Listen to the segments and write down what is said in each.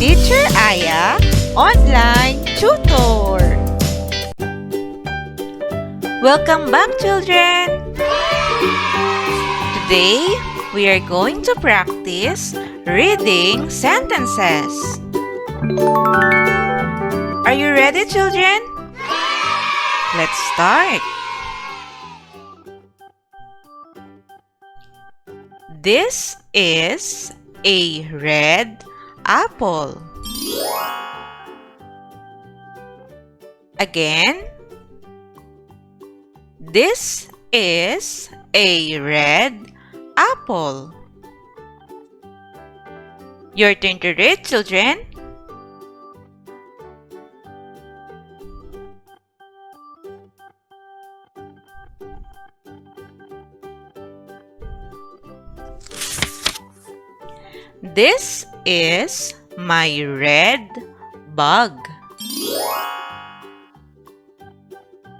Teacher Aya Online Tutor. Welcome back, children! Today, we are going to practice reading sentences. Are you ready, children? Let's start. This is a red apple. Again. This is a red apple. Your turn to read, children. This is my red bug.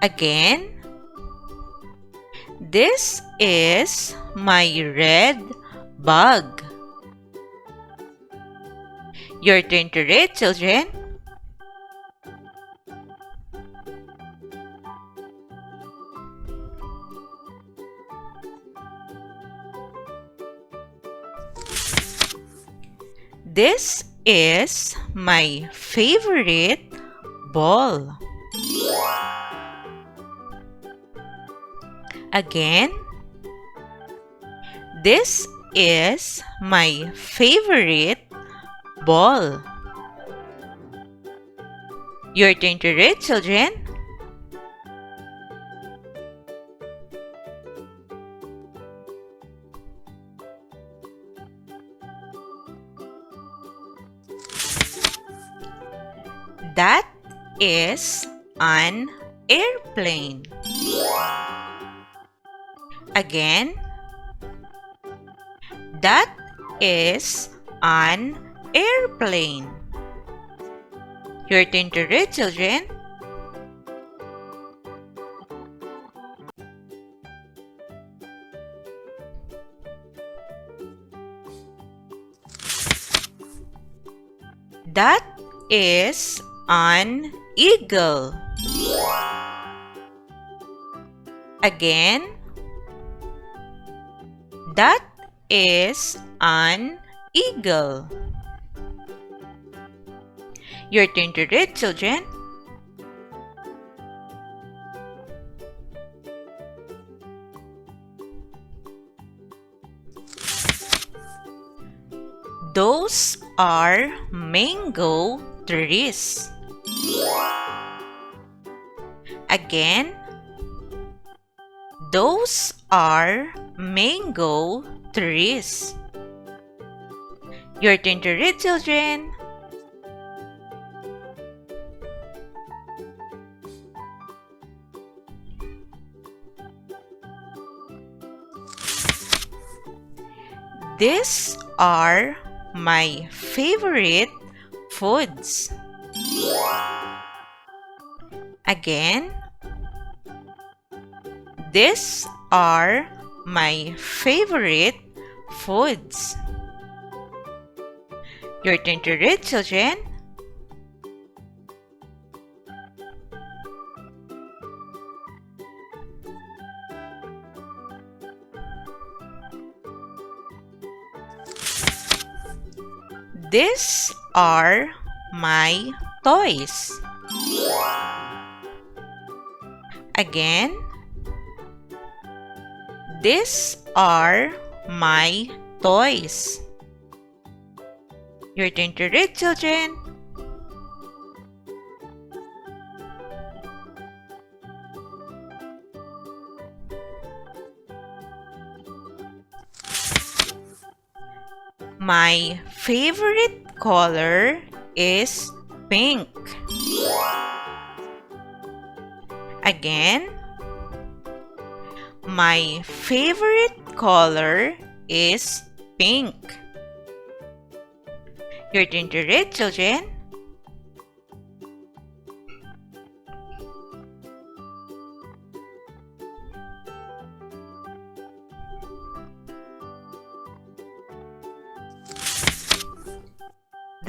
Again. This is my red bug. Your turn to read, children. This is my favorite ball. Again. This is my favorite ball. Your turn to read, children. That is an airplane. Again. That is an airplane. Your turn to read, children. That is an eagle. Again. That is an eagle. Your turn to read, children. Those are mango trees. Again. Those are mango trees. Your turn to read, children. These are my favorite foods. Again. These are my favorite foods. Your turn to read, children. These are my toys. Again. These are my toys. Your turn to read, children. My favorite color is pink. Again. My favorite color is pink. Your turn to read, children.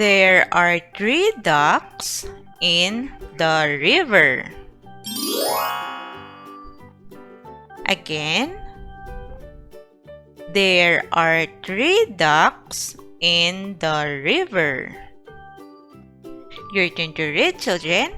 There are 3 ducks in the river. Again, there are 3 ducks in the river. Your turn to read, children.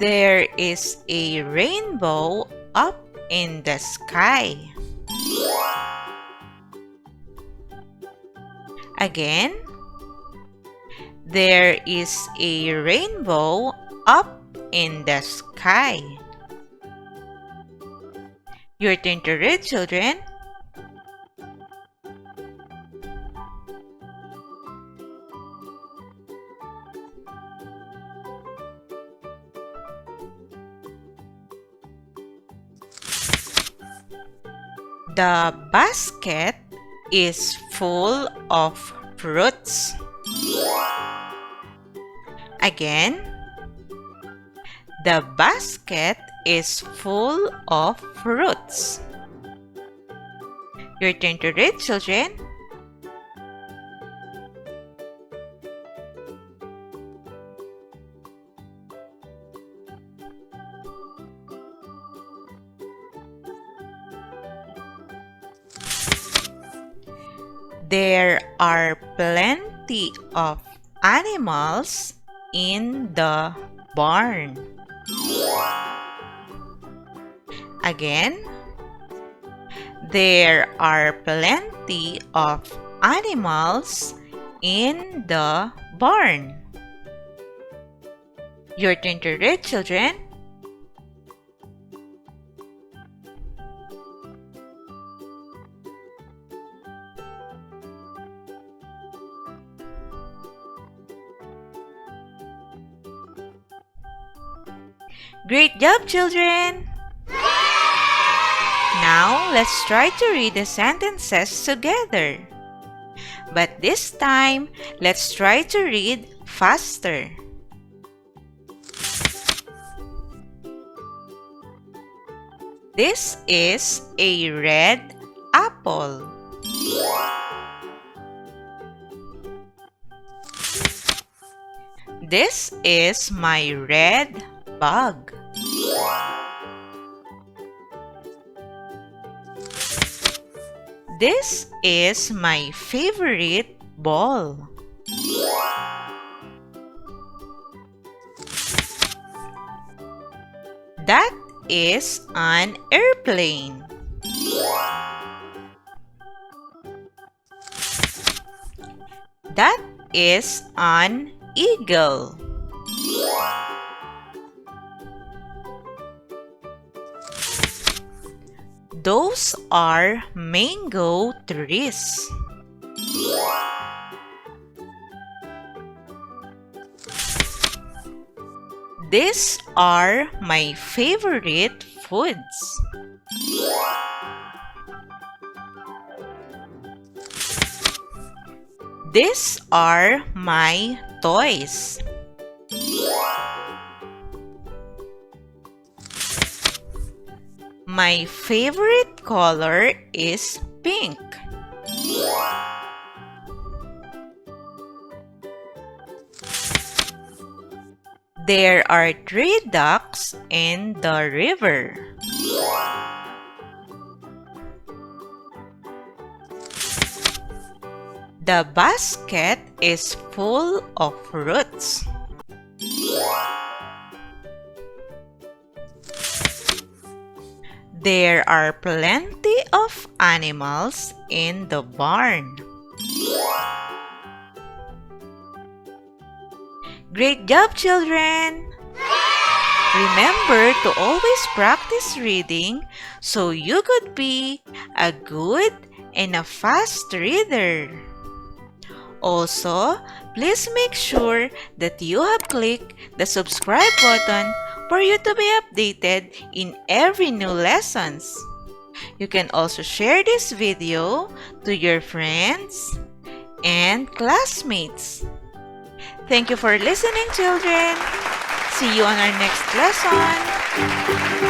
There is a rainbow up in the sky. Again, there is a rainbow up in the sky. Your turn to read, children. The basket is full of fruits. Again, the basket is full of fruits. Your turn to read, children. There are plenty of animals in the barn. Again, there are plenty of animals in the barn. Your turn to read, children. Great job, children! Now, let's try to read the sentences together. But this time, let's try to read faster. This is a red apple. This is my red bug. This is my favorite ball. That is an airplane. That is an eagle. Those are mango trees. These are my favorite foods. These are my toys. My favorite color is pink. There are 3 ducks in the river. The basket is full of fruits. There are plenty of animals in the barn. Great job, children! Remember to always practice reading so you could be a good and a fast reader. Also, please make sure that you have clicked the subscribe button for you to be updated in every new lessons. You can also share this video to your friends and classmates. Thank you for listening, children. See you on our next lesson.